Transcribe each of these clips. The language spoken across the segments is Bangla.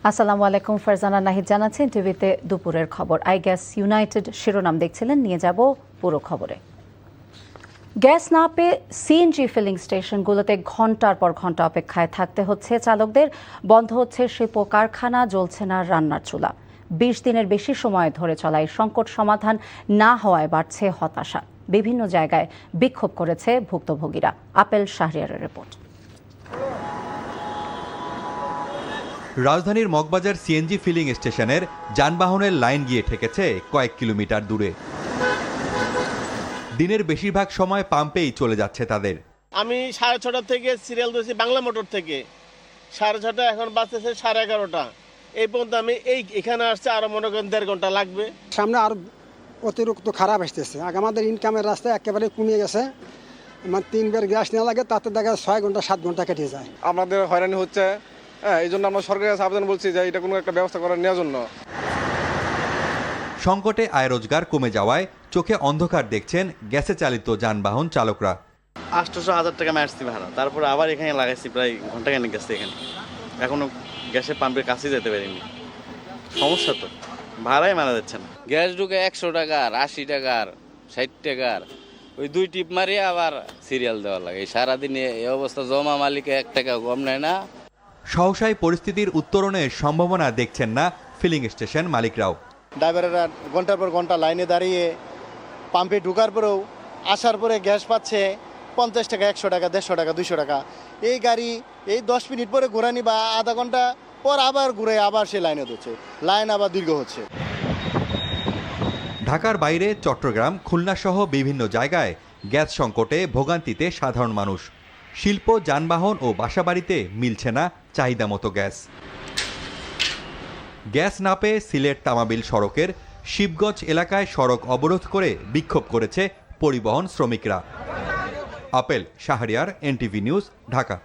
আসসালামু আলাইকুম, ফারজানা নাহিদ জানাচ্ছেন টিভিতে দুপুরের খবর। আই গ্যাস ইউনাইটেড শিরোনাম দেখছিলেন, নিয়ে যাব পুরো খবরে। গ্যাস না পেয়ে সিএনজি ফিলিং স্টেশনগুলোতে ঘন্টার পর ঘন্টা অপেক্ষায় থাকতে হচ্ছে চালকদের। বন্ধ হচ্ছে শিল্প কারখানা, জ্বলছে না রান্নার চুলা। 20 দিনের বেশি সময় ধরে চলা এই সংকট সমাধান না হওয়ায় বাড়ছে হতাশা। বিভিন্ন জায়গায় বিক্ষোভ করেছে ভুক্তভোগীরা। Apple শাহরিয়ারের report. রাজধানীর মগবাজার সিএনজি ফিলিং স্টেশনের যানবাহনের লাইন গিয়ে ঠেকেছে কয়েক কিলোমিটার দূরে। দিনের বেশিরভাগ সময় পাম্পেই চলে যাচ্ছে তাদের। আমি 6:30 থেকে সিরিয়াল ধরেছি বাংলা মোটর থেকে, 6:30 এখন বাজতেছে 11:30। এই পর্যন্ত আমি এখানে আসছে, আরো মনে করেন 1.5 ঘন্টা লাগবে। সামনে আর অতিরিক্ত খারাপ আসতেছে। আগে আমাদের ইনকামের রাস্তা একেবারে কমে গেছে। আমার 3 বার গ্যাস নেওয়া লাগে, তাতে দেখা 6 ঘন্টা 7 ঘন্টা কেটে যায়। আমাদের হয়রানি হচ্ছে, এই জন্য আমরা সরকারের কাছে আবেদন বলছি যে এটা কোনো একটা ব্যবস্থা করে নেওয়ার জন্য। সংকটে আয় রোজগার কমে যাওয়ায় চোখে অন্ধকার দেখছেন গ্যাসে চালিত যানবাহন চালকরা। 800-1000 টাকা মারছি ভাড়া, তারপরে আবার এখানে লাগাইছি প্রায় ঘন্টাখানেক গেছে এখানে, এখনো গ্যাসের পাম্পের কাছে যেতে পারিনি। সমস্যা তো, ভাড়াই মারা যাচ্ছে না। গ্যাস ঢুকে 100 টাকার, 80 টাকার, 60 টাকার, ওই 2 টিপ মারিয়ে আবার সিরিয়াল দেওয়া লাগে। সারাদিনে এই অবস্থা, জমা মালিকে 1 টাকা কম নেয় না। সহসায় পরিস্থিতির উত্তরণের সম্ভাবনা দেখছেন না ফিলিং স্টেশন মালিকরাও। ড্রাইভারেরা ঘন্টার পর ঘন্টা লাইনে দাঁড়িয়ে পাম্পে ঢুকার পরেও আসার পরে গ্যাস পাচ্ছে 50 টাকা, 100 টাকা, 150 টাকা, 200 টাকা। এই গাড়ি এই 10 মিনিট পরে ঘোরানি বা আধা ঘন্টা পর আবার ঘুরে আবার সে লাইনে ধরছে, লাইন আবার দীর্ঘ হচ্ছে। ঢাকার বাইরে চট্টগ্রাম, খুলনা সহ বিভিন্ন জায়গায় গ্যাস সংকটে ভোগান্তিতে সাধারণ মানুষ। শিল্প, যানবাহন ও বাসাবাড়িতে মিলছে না চাহিদা মতো গ্যাস। গ্যাস না পেয়ে সিলেট তামাবিল সড়কের শিবগঞ্জ এলাকায় সড়ক অবরোধ করে বিক্ষোভ করেছে পরিবহন শ্রমিকরা। Apple Shahriar, NTV news, Dhaka.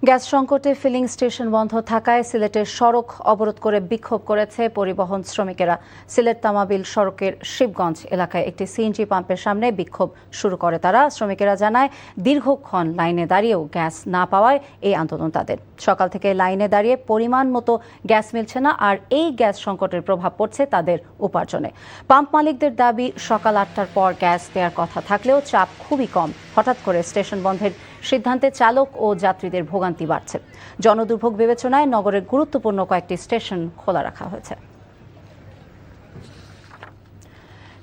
Gas সংকটে ফিলিং স্টেশন বন্ধ থাকায় সিলেটের সড়ক অবরোধ করে বিক্ষোভ করেছে পরিবহন শ্রমিকেরা। সিলেট তামাবিল সড়কের শিবগঞ্জ এলাকায় একটি সিএনজি পাম্পের সামনে বিক্ষোভ শুরু করে তারা। শ্রমিকেরা জানায়, দীর্ঘক্ষণ লাইনে দাঁড়িয়েও গ্যাস না পাওয়ায় এই আন্দোলন তাদের। সকাল থেকে লাইনে দাঁড়িয়ে পরিমাণ মতো গ্যাস মিলছে না, আর এই গ্যাস সংকটের প্রভাব পড়ছে তাদের উপার্জনে। পাম্প মালিকদের দাবি, সকাল 8টার পর গ্যাস দেওয়ার কথা থাকলেও চাপ খুবই কম। হঠাৎ করে স্টেশন বন্ধের সিদ্ধান্তে চালক ও যাত্রীদের ভোগান্তি বাড়ছে। জনদুর্ভোগ বিবেচনায় নগরের গুরুত্বপূর্ণ কয়েকটি স্টেশন খোলা রাখা হয়েছে।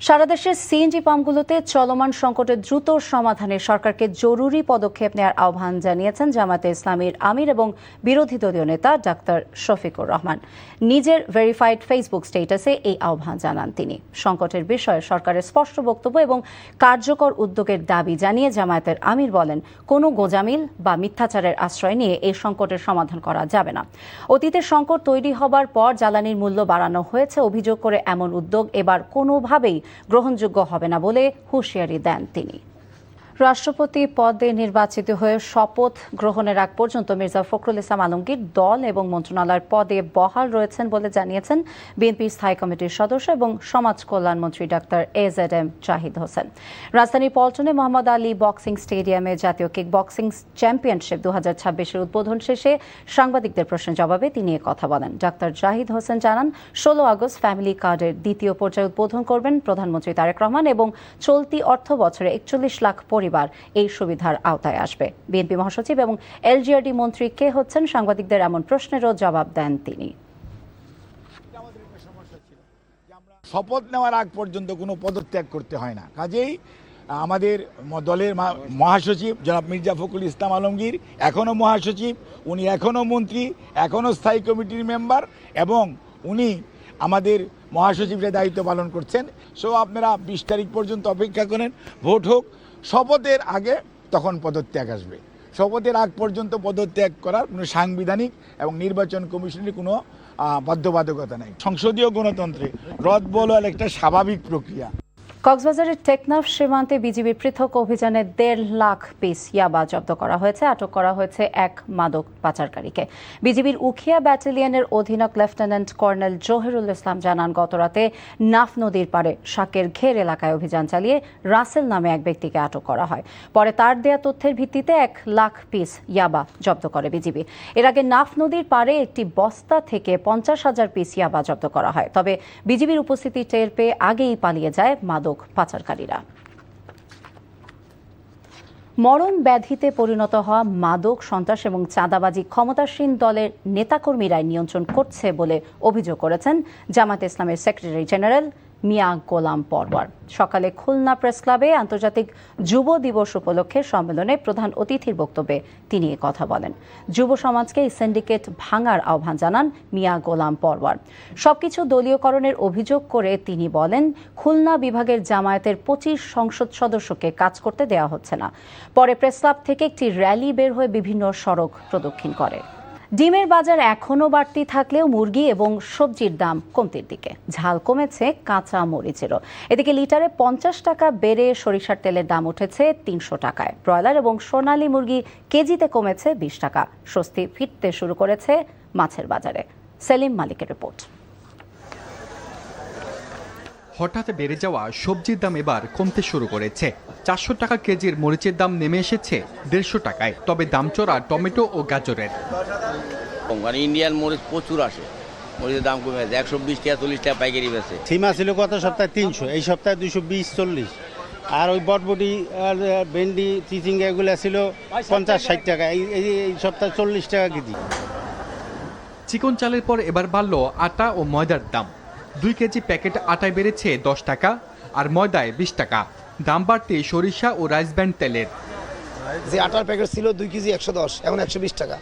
সারা দেশের সিএনজি পাম্পগুলোতে চলমান সংকটের দ্রুত সমাধানে সরকারকে জরুরি পদক্ষেপ নেওয়ার আহ্বান জানিয়েছেন জামায়াতে ইসলামীর আমির এবং বিরোধী দলীয় নেতা ডাক্তার শফিকুর রহমান। নিজের ভেরিফাইড ফেসবুক স্ট্যাটাসে এই আহ্বান জানান তিনি। সংকটের বিষয়ে সরকারের স্পষ্ট বক্তব্য এবং কার্যকর উদ্যোগের দাবি জানিয়ে জামায়াতের আমির বলেন, কোনো গোঁজামিল বা মিথ্যাচারের আশ্রয় নিয়ে এই সংকটের সমাধান করা যাবে না। অতীতের সংকট তৈরি হবার পর জ্বালানির মূল্য বাড়ানো হয়েছে অভিযোগ করে এমন উদ্যোগ এবার কোনোভাবেই গ্রহণযোগ্য হবে না বলে হুঁশিয়ারি দেন তিনি। রাষ্ট্রপতি পদে নির্বাচিত হয়ে শপথ গ্রহণের আগ পর্যন্ত মির্জা ফখরুল ইসলাম আলমগীর দল এবং মন্ত্রণালয়ের পদে বহাল রয়েছেন বলে জানিয়েছেন বিএনপির স্থায়ী কমিটির সদস্য এবং সমাজ কল্যাণ মন্ত্রী ডাক্তার এজেডএম জাহিদ হোসেন। রাজধানীর পল্টনে মোহাম্মদ আলী বক্সিং স্টেডিয়ামে জাতীয় কিক বক্সিং চ্যাম্পিয়নশিপ 2026-এর উদ্বোধন শেষে সাংবাদিকদের প্রশ্নের জবাবে তিনি কথা বলেন। ডাক্তার জাহিদ হোসেন জানান, 16 আগস্ট ফ্যামিলি কার্ডের দ্বিতীয় পর্যায়ে উদ্বোধন করবেন প্রধানমন্ত্রী তারেক রহমান এবং চলতি অর্থ বছরে 41 লাখ পরিবার এই সুবিধার আওতায় আসবে। বিএনপি মহাসচিব এবং এলজিআরডি মন্ত্রী কে হচ্ছেন, সাংবাদিকদের এমন প্রশ্নেরও জবাব দেন তিনি। শপথ নেওয়ার আগ পর্যন্ত কোনো পদত্যাগ করতে হয় না। কাজেই আমাদের দলের মহাসচিব জনাব মির্জা ফখরুল ইসলাম আলমগীর এখনও মহাসচিব, উনি এখনও মন্ত্রী, এখনও স্থায়ী কমিটির মেম্বার এবং উনি আমাদের মহাসচিবের দায়িত্ব পালন করছেন। সো আপনারা 20 তারিখ পর্যন্ত অপেক্ষা করেন, ভোট হোক, শপথের আগে তখন পদত্যাগ আসবে। শপথের আগ পর্যন্ত পদত্যাগ করার কোনো সাংবিধানিক এবং নির্বাচন কমিশনের কোনো বাধ্যবাধকতা নেই। সংসদীয় গণতন্ত্রে রদ বদল একটা স্বাভাবিক প্রক্রিয়া। কক্সবাজারের টেকনাফ সীমান্তে বিজিবির পৃথক অভিযানে 1.5 লাখ পিস ইয়াবা জব্দ করা হয়েছে। আটক করা হয়েছে এক মাদক পাচারকারীকে। বিজিবির উখিয়া ব্যাটালিয়নের অধীনক লেফটেন্যান্ট কর্নেল জহিরুল ইসলাম জানান, গতরাতে নাফ নদীর পাড়ে শাকের ঘের এলাকায় অভিযান চালিয়ে রাসেল নামে এক ব্যক্তিকে আটক করা হয়। পরে তার দেয়া তথ্যের ভিত্তিতে 1 লাখ পিস ইয়াবা জব্দ করে বিজিবি। এর আগে নাফ নদীর পাড়ে একটি বস্তা থেকে 50,000 পিস ইয়াবা জব্দ করা হয়। তবে বিজিবির উপস্থিতি টের পেয়ে আগেই পালিয়ে যায় মাদক পাচারকারীরা। মরণ ব্যাধিতে পরিণত হওয়া মাদক, সন্ত্রাস এবং চাঁদাবাজি ক্ষমতাসীন দলের নেতাকর্মীরাই নিয়ন্ত্রণ করছে বলে অভিযোগ করেছেন জামায়াতে ইসলামের সেক্রেটারি জেনারেল মিয়া গোলাম পরওয়ার। সকালে খুলনা প্রেস ক্লাবে আন্তর্জাতিক যুব দিবস উপলক্ষে সম্মেলনে প্রধান অতিথির বক্তব্যে তিনি এ কথা বলেন। যুব সমাজকে এই সিন্ডিকেট ভাঙার আহ্বান জানান মিয়া গোলাম পরওয়ার। সবকিছু দলীয়করণের অভিযোগ করে তিনি বলেন, খুলনা বিভাগের জামায়াতের 25 সংসদ সদস্যকে কাজ করতে দেওয়া হচ্ছে না। পরে প্রেস ক্লাব থেকে একটি র্যালি বের হয়ে বিভিন্ন সড়ক প্রদক্ষিণ করে। ডিমের বাজার এখনও বাড়তি থাকলেও মুরগি এবং সবজির দাম কমতির দিকে। ঝাল কমেছে কাঁচা মরিচেরও। এদিকে লিটারে 50 টাকা বেড়ে সরিষার তেলের দাম উঠেছে 300 টাকায়। ব্রয়লার এবং সোনালী মুরগি কেজিতে কমেছে 20 টাকা। স্বস্তি ফিরতে শুরু করেছে মাছের বাজারে। সেলিম মালিকের রিপোর্ট। হঠাৎ বেড়ে যাওয়া সবজির দাম এবার কমতে শুরু করেছে। 400 টাকা কেজির মরিচের দাম নেমে এসেছে 150 টাকায়। তবে দাম চড়া টমেটো ও গাজরের। ইন্ডিয়ান মরিচ প্রচুর আসে, মরিচের দাম কমে গেছে। 120 টাকা 40 টাকা পাইকারি বেচে। সীমা ছিল গত সপ্তাহে 300, এই সপ্তাহে 220-40। আর ওই বটবটি, ভেন্ডি, চিচিঙ্গা এগুলো ছিল 50-60 টাকা, এই সপ্তাহে 40 টাকা কেজি। চিকন চালের পর এবার বাড়ল আটা ও ময়দার দাম। 2 কেজি প্যাকেট আটায় বেড়েছে 10 টাকা আর ময়দায় 20 টাকা। দাম বাড়তে সরিষা ও রাইস ব্র্যান্ড তেলের। যে আটার প্যাকেট ছিল 2 কেজি 110, এখন 120 টাকা।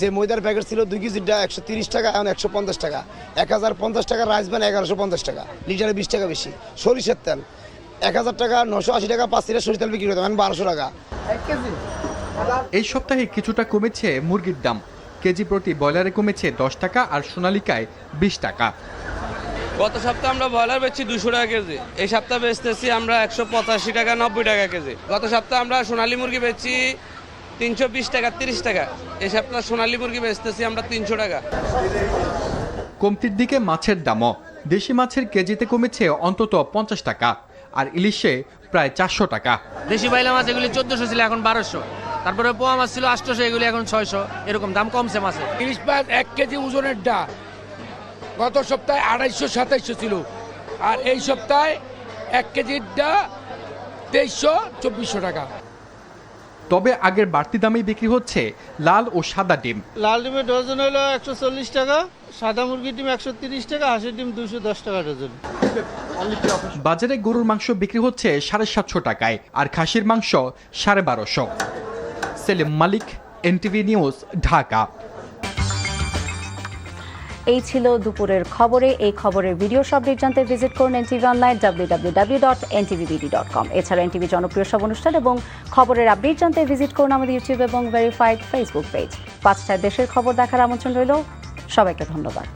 যে ময়দার প্যাকেট ছিল 2 কেজিটা 130 টাকা, এখন 150 টাকা। 1050 টাকা রাইস ব্র্যান্ড, 1150 টাকা। লিটারে 20 টাকা বেশি। সরিষার তেল 1000 টাকা 980 টাকা 5 লিটার সরিষার তেল বিক্রি করতে, এখন 1200 টাকা। এই সপ্তাহে কিছুটা কমেছে মুরগির দাম। কেজি প্রতি ব্রয়লারে কমেছে 10 টাকা আর সোনালিকায় 20 টাকা। গত সপ্তাহে আমরা ব্রয়লার বেচছি 200 টাকা কেজি, এই সপ্তাহে বেচতেছি আমরা 185 টাকা 90 টাকা কেজি। গত সপ্তাহে আমরা সোনালী মুরগি বেচছি 320 টাকা 30 টাকা, এই সপ্তাহে সোনালী মুরগি বেচতেছি আমরা 300 টাকা। কমতির দিকে মাছের দামও। দেশি মাছের কেজিতে কমেছে অন্তত 50 টাকা আর ইলিশে প্রায় 400 টাকা। দেশি বাইলা মাছ এগুলি 1400 ছিল, এখন 1200। তারপরে পোয়া মাছ ছিল 800, এগুলি এখন 600। এরকম দাম কমছে মাছের। ইলিশ মাছ 1 কেজি ওজনের ডা গত সপ্তাহে 250-2700 ছিল, আর এই সপ্তাহে 1 কেজির ডা 2300-2400 টাকা। তবে আগের বাড়তি দামেই বিক্রি হচ্ছে লাল ও সাদা ডিম। লাল ডিমের ডজন হলো 140 টাকা, সাদা মুরগির ডিম 130 টাকা, হাঁসের ডিম 210 টাকা ডজন। বাজারে গরুর মাংস বিক্রি হচ্ছে 750 টাকায় আর খাসির মাংস 1250। সেলিম মালিক, এনটিভি নিউজ, ঢাকা। এই ছিল দুপুরের খবরে। এই খবরের ভিডিও আপডেট জানতে ভিজিট করুন এনটিভি অনলাইন www.ntvbd.com। এছাড়া এনটিভি জনপ্রিয় সব অনুষ্ঠান এবং খবরের আপডেট জানতে ভিজিট করুন আমাদের ইউটিউব এবং ভেরিফাইড ফেসবুক পেজ। 5টায় দেশের খবর দেখার আমন্ত্রণ রইল। সবাইকে ধন্যবাদ।